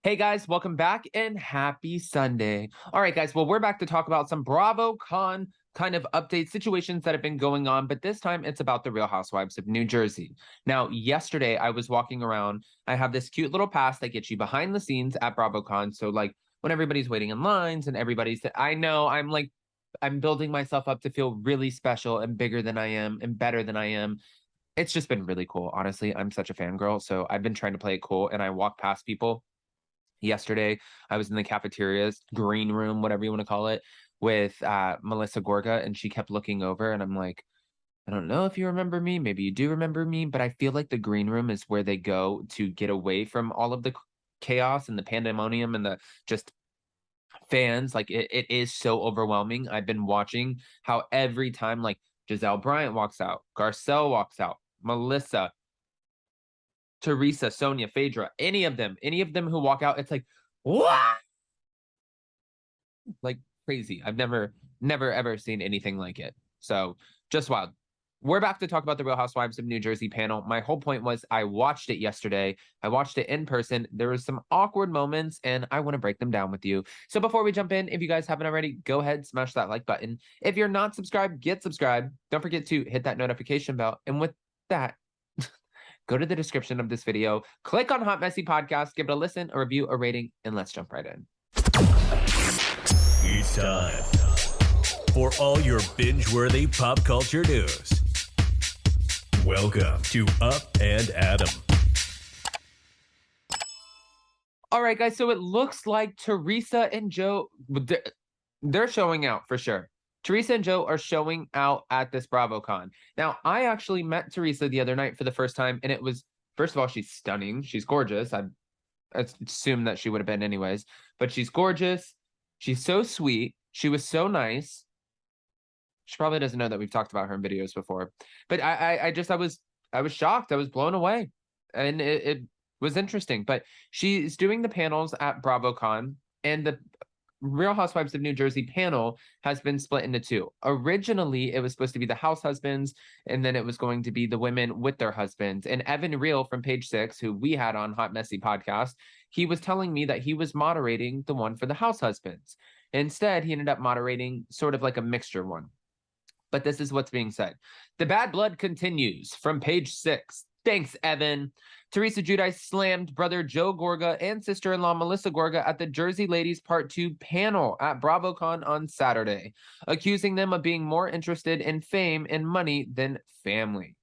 Hey guys, welcome back and happy Sunday. All right, guys. Well, we're back to talk about some BravoCon kind of update situations that have been going on, but this time it's about the Real Housewives of New Jersey. Now, yesterday I was walking around. I have this cute little pass that gets you behind the scenes at BravoCon. So, like, when everybody's waiting in lines and I know I'm building myself up to feel really special and bigger than I am and better than I am. It's just been really cool. Honestly, I'm such a fangirl. So I've been trying to play it cool and I walk past people. Yesterday, I was in the cafeteria's green room, whatever you want to call it, with Melissa Gorga, and she kept looking over, and I'm like, I don't know if you remember me. Maybe you do remember me, but I feel like the green room is where they go to get away from all of the chaos and the pandemonium and the just fans. Like it is so overwhelming. I've been watching how every time like Giselle Bryant walks out, Garcelle walks out, Melissa, Teresa, Sonia, Phaedra, any of them who walk out, it's like, what? Like crazy. I've never, ever seen anything like it. So just wild. We're back to talk about the Real Housewives of New Jersey panel. My whole point was I watched it yesterday. I watched it in person. There was some awkward moments, and I want to break them down with you. So before we jump in, if you guys haven't already, go ahead, smash that like button. If you're not subscribed, get subscribed. Don't forget to hit that notification bell. And with that, go to the description of this video, click on Hot Messy Podcast, give it a listen, a review, a rating, and let's jump right in. It's time for all your binge-worthy pop culture news. Welcome to Up and Adam. All right, guys, so it looks like Teresa and Joe, they're showing out for sure. Teresa and Joe are showing out at this BravoCon. Now, I actually met Teresa the other night for the first time, and it was, first of all, she's stunning. She's gorgeous. I assume that she would have been anyways, but she's gorgeous. She's so sweet. She was so nice. She probably doesn't know that we've talked about her in videos before, but I was shocked. I was blown away, and it was interesting. But she's doing the panels at BravoCon, and the Real Housewives of New Jersey panel has been split into two. Originally, it was supposed to be the house husbands, and then it was going to be the women with their husbands. And Evan Real from Page Six, who we had on Hot Messy Podcast, he was telling me that he was moderating the one for the house husbands. Instead, he ended up moderating sort of like a mixture one. But this is what's being said. The bad blood continues from Page Six. Thanks, Evan. Teresa Giudice slammed brother Joe Gorga and sister-in-law Melissa Gorga at the Jersey Ladies Part 2 panel at BravoCon on Saturday, accusing them of being more interested in fame and money than family.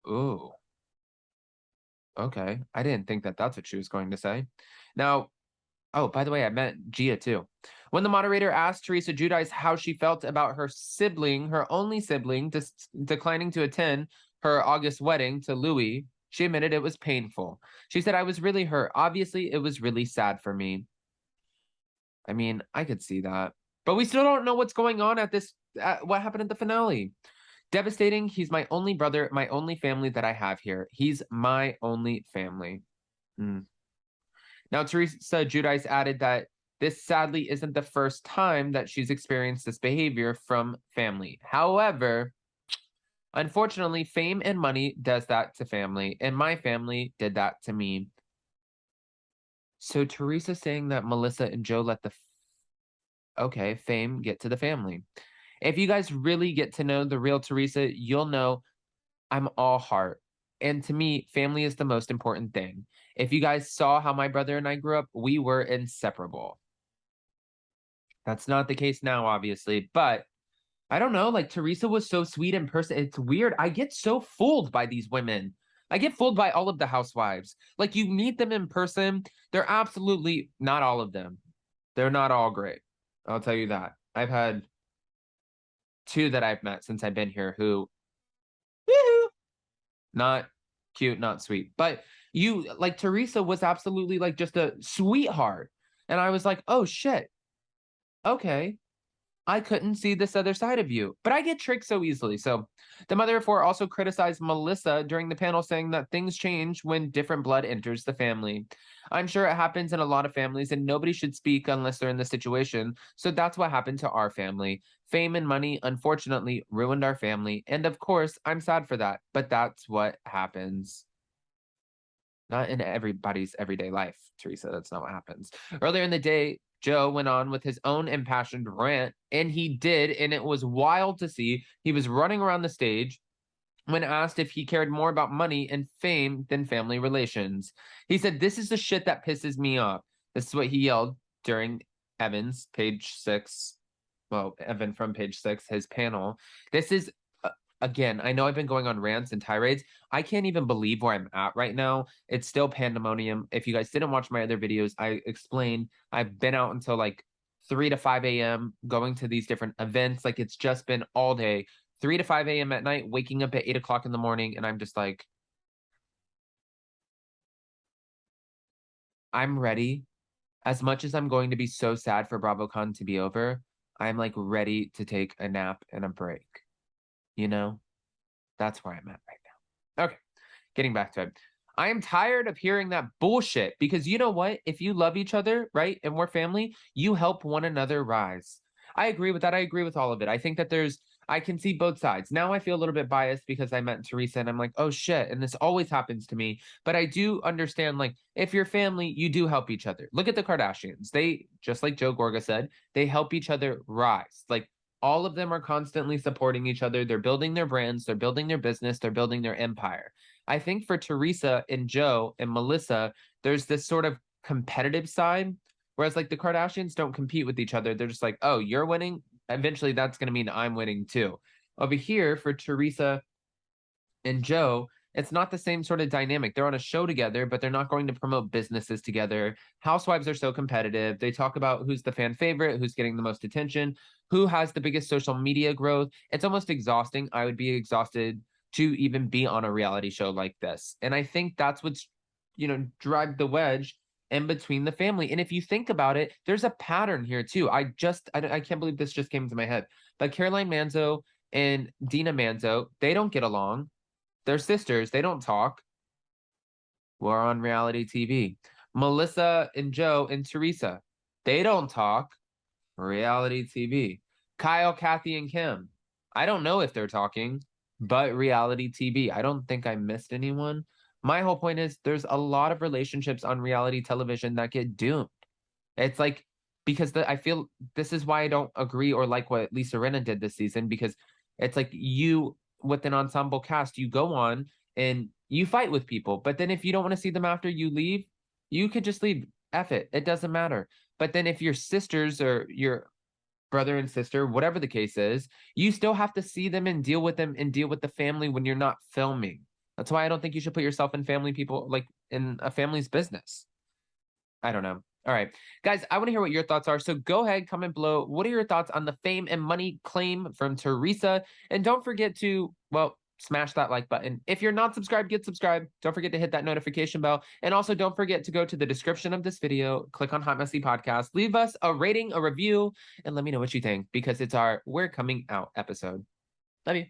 Ooh. Okay. I didn't think that that's what she was going to say. Now, oh, by the way, I met Gia too. When the moderator asked Teresa Giudice how she felt about her sibling, her only sibling, declining to attend her August wedding to Louis, she admitted it was painful. She said, I was really hurt. Obviously, it was really sad for me. I mean, I could see that. But we still don't know what's going on what happened at the finale. Devastating. He's my only brother, my only family that I have here. He's my only family. Now, Teresa Giudice added that this sadly isn't the first time that she's experienced this behavior from family. However, unfortunately, fame and money does that to family, and my family did that to me. So Teresa saying that Melissa and Joe let fame get to the family. If you guys really get to know the real Teresa, you'll know I'm all heart. And to me, family is the most important thing. If you guys saw how my brother and I grew up, we were inseparable. That's not the case now, obviously, but I don't know, like Teresa was so sweet in person. It's weird. I get so fooled by these women. I get fooled by all of the housewives. Like you meet them in person, they're absolutely not all of them. They're not all great. I'll tell you that. I've had two that I've met since I've been here who, woo-hoo, not cute, not sweet. But you, like Teresa was absolutely like just a sweetheart. And I was like, oh shit. Okay. I couldn't see this other side of you, but I get tricked so easily. So the mother of four also criticized Melissa during the panel, saying that things change when different blood enters the family. I'm sure it happens in a lot of families and nobody should speak unless they're in the situation. So that's what happened to our family. Fame and money, unfortunately, ruined our family. And of course, I'm sad for that, but that's what happens. Not in everybody's everyday life, Teresa. That's not what happens. Earlier in the day, Joe went on with his own impassioned rant, and he did, and it was wild to see. He was running around the stage when asked if he cared more about money and fame than family relations. He said, "This is the shit that pisses me off." This is what he yelled during Evan's page 6. Well, Evan from page 6, his panel. This is again, I know I've been going on rants and tirades. I can't even believe where I'm at right now. It's still pandemonium. If you guys didn't watch my other videos, I explained I've been out until like 3 to 5 a.m. going to these different events. Like it's just been all day, 3 to 5 a.m. at night, waking up at 8 o'clock in the morning. And I'm just like, I'm ready. As much as I'm going to be so sad for BravoCon to be over, I'm like ready to take a nap and a break. You know, that's where I'm at right now. Okay, getting back to it. I am tired of hearing that bullshit because you know what? If you love each other, right, and we're family, you help one another rise. I agree with that. I agree with all of it. I think that I can see both sides. Now I feel a little bit biased because I met Teresa and I'm like, oh shit. And this always happens to me. But I do understand, like, if you're family, you do help each other. Look at the Kardashians. They, just like Joe Gorga said, they help each other rise. Like, all of them are constantly supporting each other. They're building their brands, they're building their business, they're building their empire. I think for Teresa and Joe and Melissa, there's this sort of competitive side, whereas like the Kardashians don't compete with each other. They're just like, oh, you're winning. Eventually, that's going to mean I'm winning too. Over here for Teresa and Joe, it's not the same sort of dynamic. They're on a show together, but they're not going to promote businesses together. Housewives are so competitive. They talk about who's the fan favorite, who's getting the most attention, who has the biggest social media growth. It's almost exhausting. I would be exhausted to even be on a reality show like this. And I think that's what's, drive the wedge in between the family. And if you think about it, there's a pattern here too. I can't believe this just came into my head. But Caroline Manzo and Dina Manzo, they don't get along. They're sisters. They don't talk. We're on reality TV. Melissa and Joe and Teresa, they don't talk. Reality TV. Kyle, Kathy, and Kim. I don't know if they're talking, but reality TV. I don't think I missed anyone. My whole point is there's a lot of relationships on reality television that get doomed. It's like, because I feel this is why I don't agree or like what Lisa Rinna did this season, because it's like you, with an ensemble cast, you go on and you fight with people. But then if you don't want to see them after you leave, you could just leave. F it. It doesn't matter. But then if your sisters or your brother and sister, whatever the case is, you still have to see them and deal with the family when you're not filming. That's why I don't think you should put yourself in family people, like in a family's business. I don't know. All right, guys, I want to hear what your thoughts are. So go ahead, comment below. What are your thoughts on the fame and money claim from Teresa? And don't forget to, well, smash that like button. If you're not subscribed, get subscribed. Don't forget to hit that notification bell. And also don't forget to go to the description of this video, click on Hot Messy Podcast, leave us a rating, a review, and let me know what you think because it's our We're Coming Out episode. Love you.